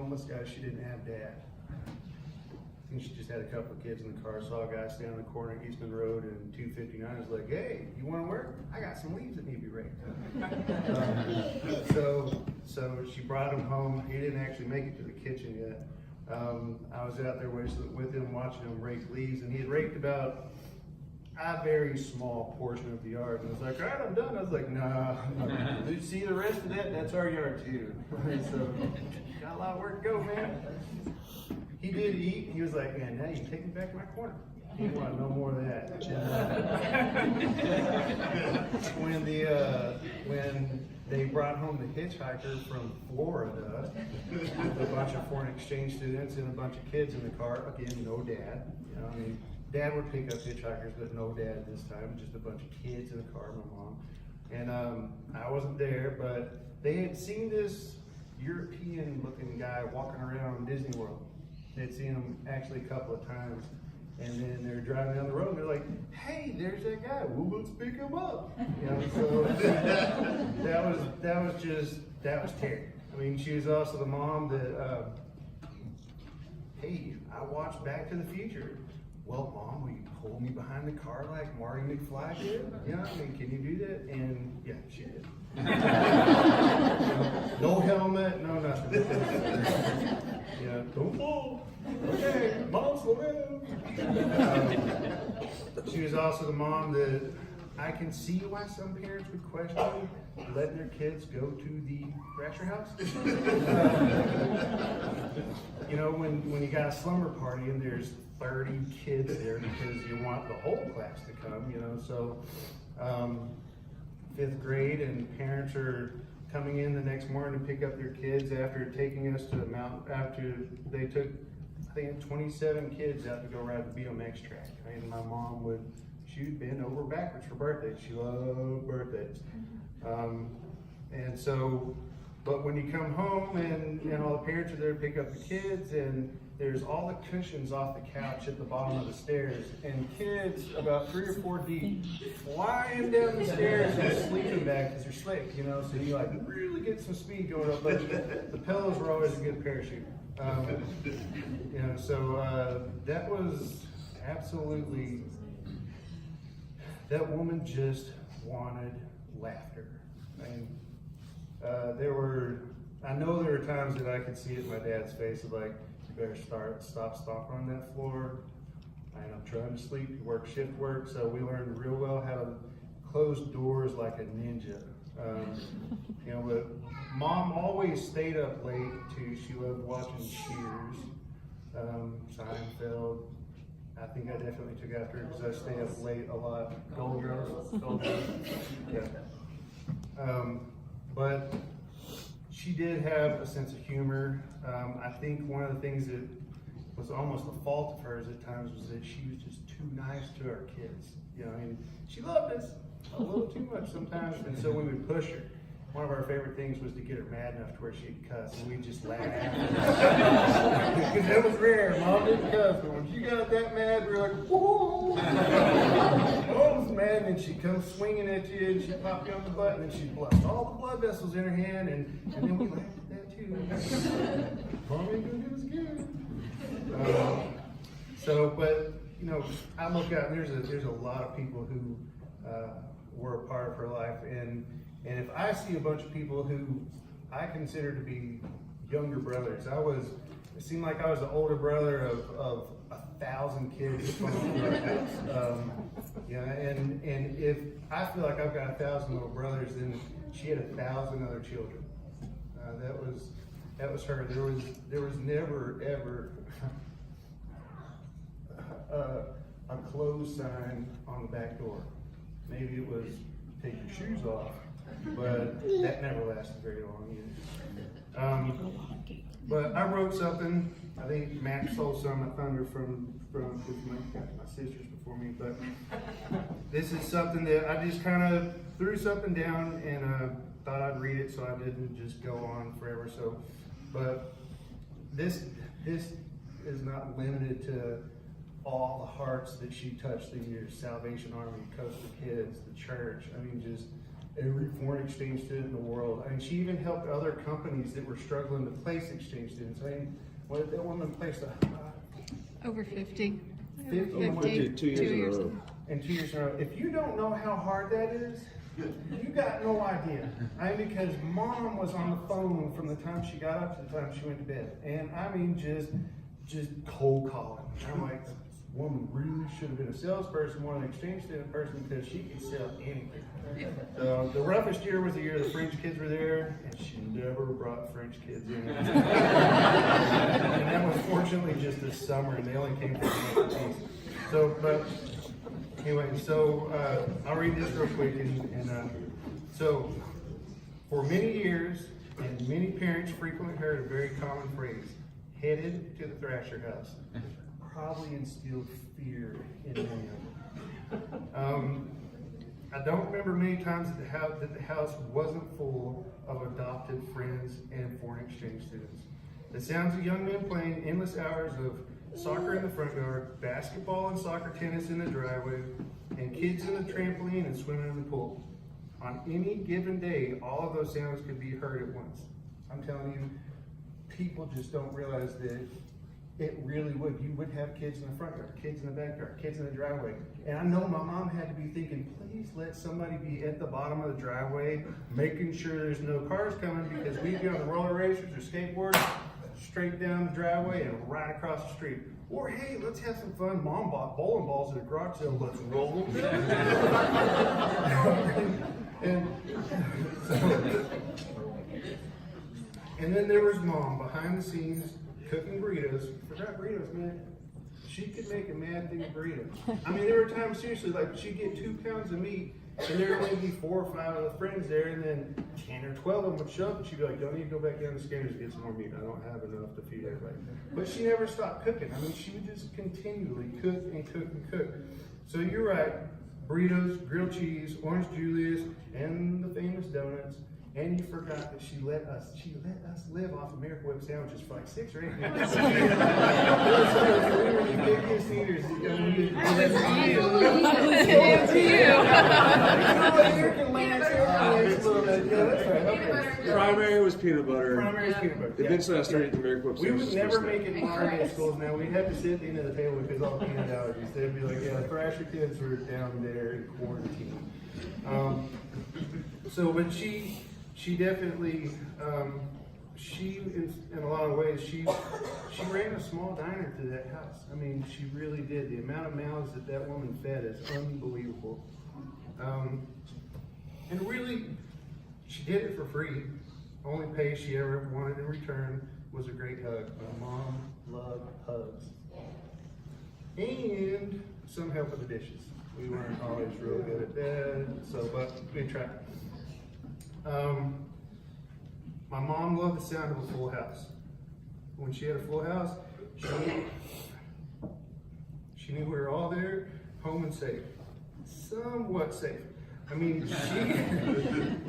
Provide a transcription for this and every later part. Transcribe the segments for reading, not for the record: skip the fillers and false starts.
homeless guy. She didn't have dad. I think she just had a couple of kids in the car. Saw a guy standing on the corner of Eastman Road and 259. I was like, hey, you want to work? I got some leaves that need to be raked. So she brought him home. He didn't actually make it to the kitchen yet. I was out there with him watching him rake leaves, and he had raked about a very small portion of the yard. And I was like, all right, I'm done. I was like, nah. Did you see the rest of that? That's our yard too. So got a lot of work to go, man. He did eat. He was like, man, now you take me back to my corner. He didn't want no more of that. When they brought home the hitchhiker from Florida with a bunch of foreign exchange students and a bunch of kids in the car, again, no dad. You know, I mean, dad would pick up hitchhikers, but no dad this time. Just a bunch of kids in the car, my mom. And I wasn't there, but they had seen this European-looking guy walking around Disney World. They'd seen him actually a couple of times, and then they're driving down the road and they're like, hey, there's that guy, well, let's pick him up. You know, so that was Terri. I mean, she was also the mom that, hey, I watched Back to the Future. Well, Mom, will you pull me behind the car like Marty McFly did? You know, I mean, can you do that? And yeah, she did. No helmet, no nothing. Yeah, don't fall. Okay, Mom, slow down. She was also the mom that I can see why some parents would question letting their kids go to the Thrasher house. You know, when you got a slumber party and there's 30 kids there because you want the whole class to come, you know, so 5th grade and parents are coming in the next morning to pick up their kids after taking us to the mountain, after they took, I think, 27 kids out to go ride the BMX track. And my mom she'd bend over backwards for birthdays. She loved birthdays. And so, but when you come home and all the parents are there to pick up the kids, and there's all the cushions off the couch at the bottom of the stairs, and kids about 3 or 4 deep flying down the stairs in a sleeping bag because they're slick, you know, so you like really get some speed going up, but the pillows were always a good parachute. You know, so that was absolutely, that woman just wanted laughter. I mean, I know there were times that I could see it in my dad's face of like, you better stop stomping on that floor. I'm trying to sleep, you work shift work, so we learned real well how to close doors like a ninja. You know, but Mom always stayed up late too. She loved watching Cheers, Seinfeld. I think I definitely took after her because I stay up late a lot. Gold Girls. Yeah. But she did have a sense of humor. I think one of the things that was almost a fault of hers at times was that she was just too nice to our kids. You know, I mean, she loved us a little too much sometimes, and so we would push her. One of our favorite things was to get her mad enough to where she'd cuss, and we'd just laugh. Because that was rare. Mom didn't cuss, but when she got that mad, we were like, whoa! Mom was mad, and she'd come swinging at you, and she'd pop you on the butt, and then she'd bust all the blood vessels in her hand, and then we laughed at that too. Mom ain't gonna do us good. But you know, I look out, and there's a lot of people who were a part of her life, and if I see a bunch of people who I consider to be younger brothers, it seemed like I was the older brother of 1,000 kids coming to our house. Yeah, and if I feel like I've got 1,000 little brothers, then she had 1,000 other children. That was her. There was never ever a close sign on the back door. Maybe it was take your shoes off, but that never lasted very long either. But I wrote something. I think Matt stole some of thunder from my sisters before me, but this is something that I just kind of threw something down and thought I'd read it so I didn't just go on forever. So, but this is not limited to all the hearts that she touched through your Salvation Army, Coastal Kids, the church. I mean, just every foreign exchange student in the world. I mean, she even helped other companies that were struggling to place exchange students. I mean, that woman placed over 50. 50 2 years in a row. and 2 years in a row. If you don't know how hard that is, you got no idea. I mean, because mom was on the phone from the time she got up to the time she went to bed. And I mean, just cold calling. I'm like, this woman really should have been a salesperson, more than an exchange student person, because she could sell anything. So the roughest year was the year the French kids were there, and she never brought French kids in. And that was fortunately just this summer, and they only came for a month apiece. So, but anyway, so I'll read this real quick. So, for many years, and many parents frequently heard a very common phrase, headed to the Thrasher house. Probably instilled fear in many of them. I don't remember many times that the house wasn't full of adopted friends and foreign exchange students. The sounds of young men playing endless hours of soccer in the front yard, basketball and soccer tennis in the driveway, and kids in the trampoline and swimming in the pool. On any given day, all of those sounds could be heard at once. I'm telling you, people just don't realize that it really would. You would have kids in the front yard, kids in the backyard, kids in the driveway. And I know my mom had to be thinking, please let somebody be at the bottom of the driveway, making sure there's no cars coming, because we'd be on the roller racers or skateboards, straight down the driveway and right across the street. Or hey, let's have some fun. Mom bought bowling balls at a garage sale. Let's roll them. and then there was mom behind the scenes cooking burritos. Forgot burritos, man. She could make a mad thing of burritos. I mean, there were times seriously, like she'd get 2 pounds of meat, and there would only be 4 or 5 of the friends there, and then 10 or 12 of them would show up, and she'd be like, "Don't need to go back down the scanners to get some more meat. I don't have enough to feed everybody." But she never stopped cooking. I mean, she would just continually cook and cook and cook. So you're right, burritos, grilled cheese, orange Julius, and the famous donuts. And you forgot that she let us live off American Whip sandwiches for like 6 or 8 months. We were the biggest eaters. Primary was peanut butter. Primary is peanut butter. Eventually, I started eating American Whip We sandwiches. would never make it in modern schools now. We'd have to sit at the end of the table because all the peanut allergies. They'd be like, yeah, the Thrasher kids were down there in quarantine. But she definitely, in a lot of ways, she ran a small diner to that house. I mean, she really did. The amount of mouths that woman fed is unbelievable. And really, she did it for free. Only pay she ever wanted in return was a great hug. My mom loved hugs. And some help with the dishes. We weren't always real good at that, but we tried. My mom loved the sound of a full house. When she had a full house, she knew we were all there, home and safe. Somewhat safe. I mean,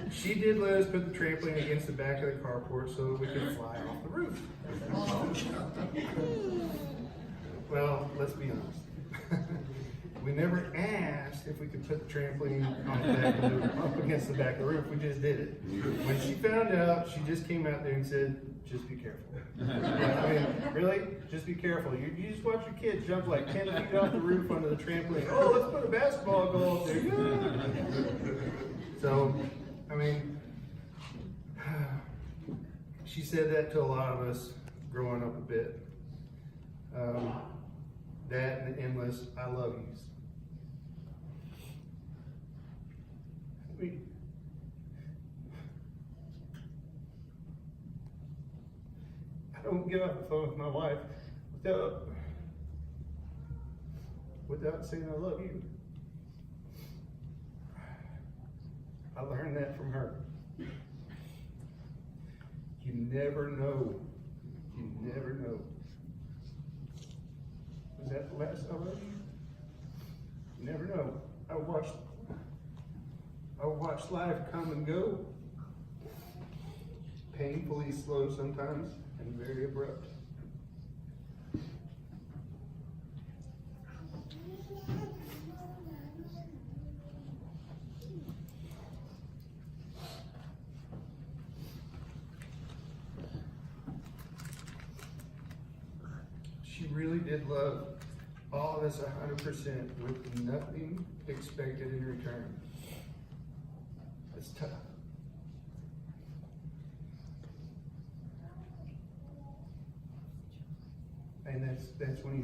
she did let us put the trampoline against the back of the carport so that we could fly off the roof. Well, let's be honest. We never asked if we could put the trampoline on the back of up against the back of the roof. We just did it. When she found out, she just came out there and said, "Just be careful." I mean, really? Just be careful. You just watch your kids jump like 10 feet off the roof onto the trampoline. Oh, let's put a basketball goal up there. Yeah. So, I mean, she said that to a lot of us growing up a bit. That and the endless "I love yous." I don't get off the phone with my wife without saying "I love you." I learned that from her. You never know. You never know. Was that the last I love you? You never know. I watched life come and go. Painfully slow sometimes and very abrupt. really did love all of us 100% with nothing expected in return. It's tough. And that's when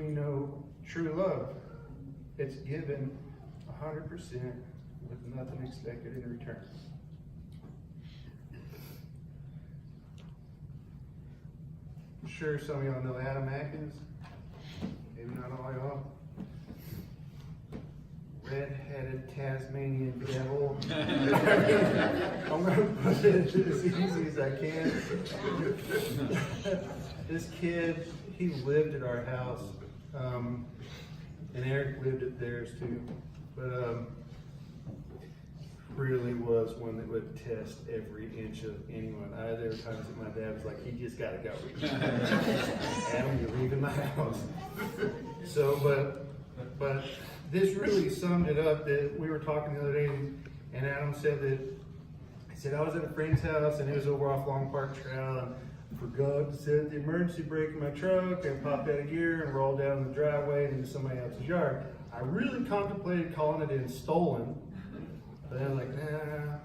you know true love. It's given 100% with nothing expected in return. I'm sure some of y'all know Adam Atkins. Maybe not all y'all. Red-headed Tasmanian devil. I'm gonna put it as easy as I can. This kid, he lived at our house, and Eric lived at theirs too. But really was one that would test every inch of anyone. There were times that my dad was like, "He just gotta go. Adam, you're leaving my house." So, but this really summed it up. That we were talking the other day, and Adam said that he said I was at a friend's house and it was over off Long Park Trail, and I forgot to set the emergency brake in my truck and popped out of gear and rolled down the driveway and into somebody else's yard. I really contemplated calling it in stolen, but then I was like, nah.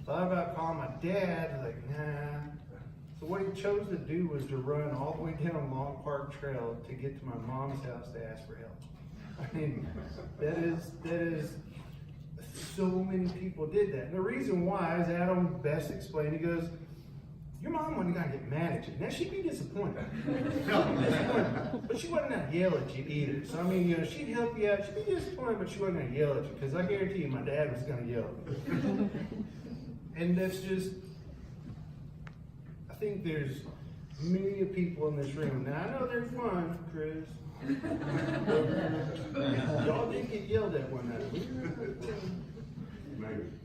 Thought about calling my dad, I was like, nah. So what he chose to do was to run all the way down Long Park Trail to get to my mom's house to ask for help. I mean, that is, so many people did that. And the reason why, as Adam best explained, he goes, your mom wasn't gonna get mad at you. Now she'd be disappointed. But she wasn't gonna yell at you either. So I mean, she'd help you out, she'd be disappointed, but she wasn't gonna yell at you. Because I guarantee you my dad was gonna yell at you. And that's just, I think there's many people in this room. Now I know there's one, Chris. Y'all did get yelled at one night.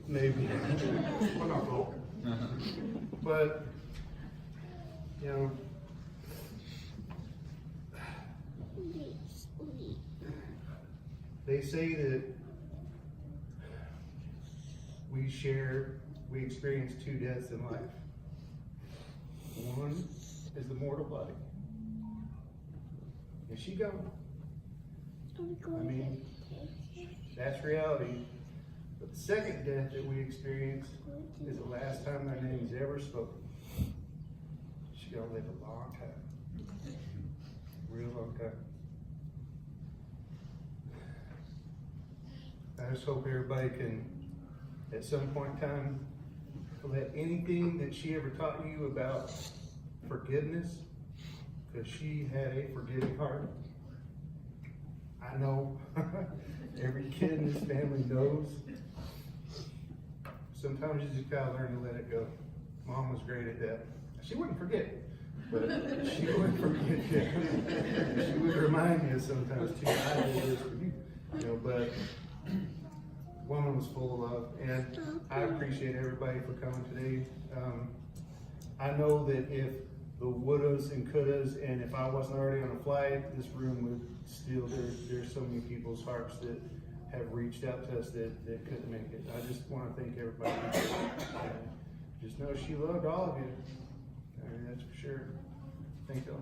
Maybe. Well, not all. But, they say that we experience two deaths in life. One is the mortal body. Is she gone? I mean, that's reality. But the second death that we experience is the last time their name is ever spoken. She's gonna live a long time. Real long time. I just hope everybody can, at some point in time, let anything that she ever taught you about forgiveness, because she had a forgiving heart. I know every kid in this family knows. Sometimes you just gotta learn to let it go. Mom was great at that. She wouldn't forget, but she wouldn't forget that. She would remind you sometimes too. I did this for you, but woman was full of love, and I appreciate everybody for coming today. I know that if the wouldas and couldas, and if I wasn't already on a flight, this room would still, there's so many people's hearts that have reached out to us that couldn't make it. I just want to thank everybody. Just know she loved all of you. I mean, that's for sure. Thank y'all.